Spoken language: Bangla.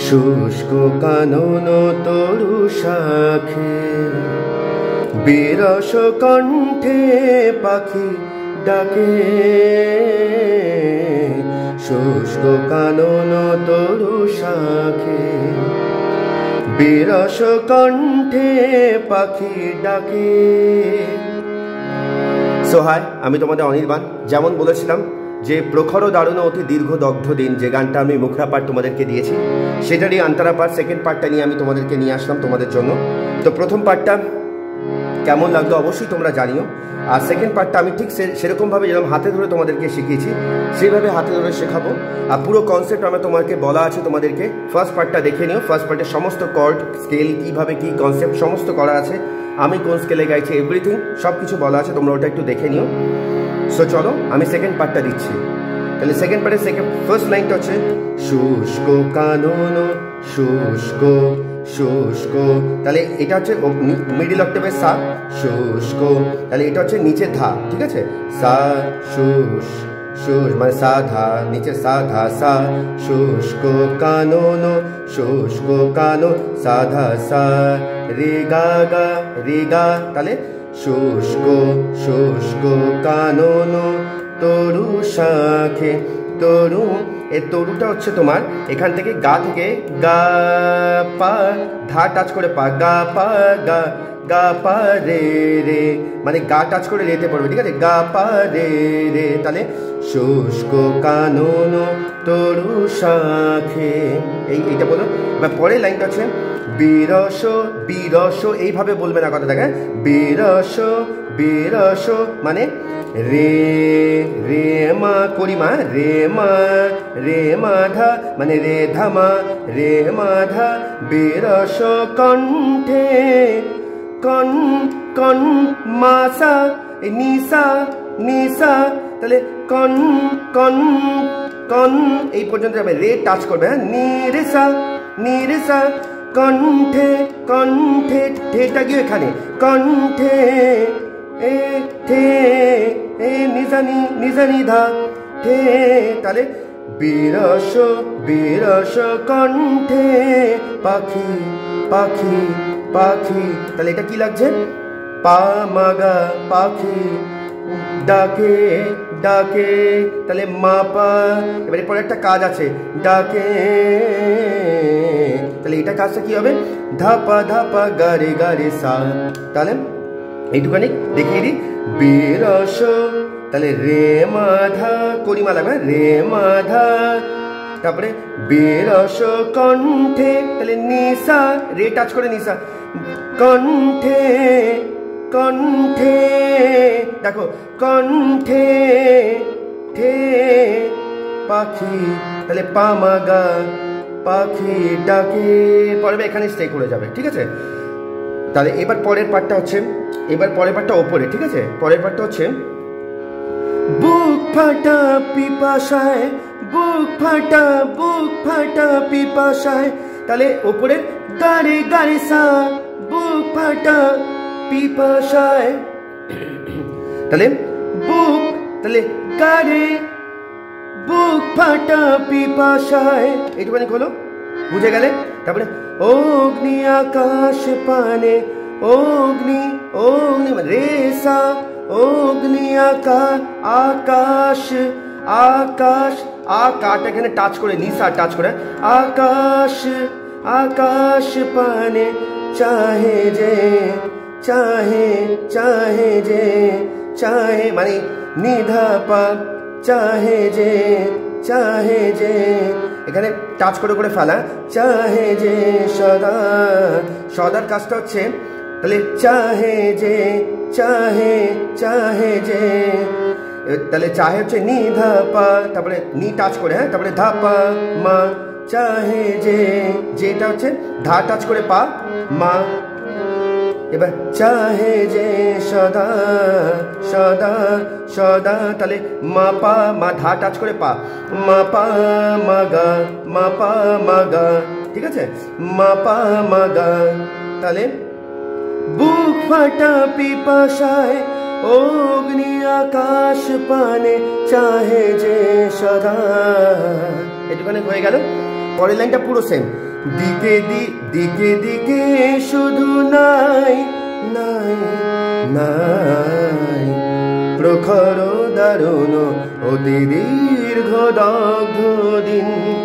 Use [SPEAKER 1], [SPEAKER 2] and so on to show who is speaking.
[SPEAKER 1] শুষ্ক কানন তরু শাখে বিরস কণ্ঠে পাখি ডাকে। শুষ্ক কানন তরু শাখে বিরস কণ্ঠে পাখি ডাকে। সো হাই, আমি তোমাদের অনির্বাণ। যেমন বলেছিলাম যে প্রখর দারুণ অতি দীর্ঘ দগ্ধ দিন, যে গানটা আমি মুখরা পাঠ তোমাদেরকে দিয়েছি, সেটারই আন্তরা পাঠ সেকেন্ড পার্টটা নিয়ে আমি তোমাদেরকে নিয়ে আসলাম তোমাদের জন্য। তো প্রথম পার্টটা কেমন লাগলো অবশ্যই তোমরা জানিও। আর সেকেন্ড পার্টটা আমি ঠিক সেরকমভাবে যেরকম হাতে ধরে তোমাদেরকে শিখিয়েছি সেইভাবে হাতে ধরে শেখাবো। আর পুরো কনসেপ্ট আমার তোমাকে বলা আছে তোমাদেরকে। ফার্স্ট পার্টটা দেখে নিও। ফার্স্ট পার্টের সমস্ত কর্ড স্কেল কীভাবে কী কনসেপ্ট সমস্ত করা আছে, আমি কোন স্কেলে গাইছি, এভরিথিং সব কিছু বলা আছে, তোমরা ওটা একটু দেখে নিও। সো চলো আমি সেকেন্ড পার্টটা দিচ্ছি। তাহলে সেকেন্ড পার্টের ফার্স্ট লাইনটা হচ্ছে শুষ্ক কানন শুষ্ক শুষ্ক, তাহলে এটা হচ্ছে মিডিল অক্টেভে সা শুষ্ক, তাহলে এটা হচ্ছে নিচে ধা, ঠিক আছে, সা শুষ শুষ মানে সা ধা, নিচে সা ধা সা, শুষ্ক কানন শুষ্ক কানন সা ধা সা, রে গা গা রে গা, তাহলে শুষ্ক শুষ্ক কানন তরু শাখে। তরু, এই তরুটা হচ্ছে তোমার এখান থেকে গা থেকে গা পা ধা টাচ করে পা, গা পা গা, গা পা রে রে, মানে গা টাচ করে রেতে পড়বে, ঠিক আছে, গা পা রে রে, তাহলে শুষ্ক কানন তরু শাখে। এইটা বলো। এবার পরের লাইনটা হচ্ছে বিরস বিরস, এইভাবে বলবে না কথা দেখে, বিরস বিরস মানে রে রে মা করিমা, রে মা রে মা ধা মানে রে ধামা, রে মা ধা, বিরস কণ্ঠে কন কন মাসা নিসা নিসা, তাহলে কন কন কন এই পর্যন্ত যাবে, রে টাচ করবে, হ্যাঁ, নিরেসা নিরেসা, কণ্ঠে কণ্ঠে, ঠেটা গিয়ে এখানে, কণ্ঠে এ ঠে এ নিজানি নিজানি ধা ঠে, তাহলে বিরস বিরস কণ্ঠে পাখি পাখি পাখি, তাহলে এটা কি লাগছে, পা মাগা পাখি ডাকে ডাকে, তাহলে মা পা। এবারে পরে একটা কাজ আছে, ডাকে, তাহলে এটা কাজটা কি হবে, ধাপা ধাপা গারে গারে সা, তাহলে এইটুখানি দেখিয়ে দিই, বিরস, তাহলে রে মাধা করিমা লাগবে, রে মাধা, তারপরে বিরস কণ্ঠে, তাহলে নিসা, রে টাচ করে নিসা, কণ্ঠে কণ্ঠে, দেখো কণ্ঠে ঠে পাখি, তাহলে পামাগা পাখি ডাকে, পরে এখানে স্টে করে যাবে, ঠিক আছে। তাহলে এবার পরের পার্টটা হচ্ছে, এবার পরের পার্টটা ওপরে, ঠিক আছে, পরের পার্টটা হচ্ছে বুক ফাটা পিপাসায়, বুক ফাটা পিপাসায়, তাহলে ওপরের গারে গারে সা, বুক ফাটা পিপাসায়, তাহলে বুক, তাহলে গারে বুক ফাটা পিপাসায়, এইটুখানি হলো, বুঝে গেলে। তারপরে অগ্নি আকাশ পানে, অগ্নি অগ্নি রেসা, অগ্নি আকাশ আকাশ আকাশ, আকাশটা এখানে টাচ করে, নিসা টাচ করে, আকাশ আকাশ পানে চাহে যে, চাহে চাহে যে, চাহে মানে নিধা পা, চাহে যে চাহে যে, এখানে টাচ করে করে ফেলা, চাহে যে সদা, সদার কাজটা হচ্ছে, তাহলে চাহে যে চাহে চাহে যে, তাহলে চাহে হচ্ছে নি ধা পা, তারপরে নি টাচ করে, হ্যাঁ, তারপরে ধা পা মা, চাহে যে, যেটা হচ্ছে ধা টাচ করে পা মা, এবার চাহে যে সদা সদা সদা, তাহলে মা পা মা, ধা টাচ করে পা, মা পা মাগা মা পা মাগা, ঠিক আছে, মা পা মাগা, তাহলে বুক ফাটা পিপাসায় অগ্নি আকাশ পানে চাহে যে সদা, এটুখানে হয়ে গেল। পরের লাইনটা পুরো সেম, দিকে দিকে দিকে শুধু নাই নাই নাই, প্রখর দারুণ অতি দীর্ঘ দগ্ধ দিন।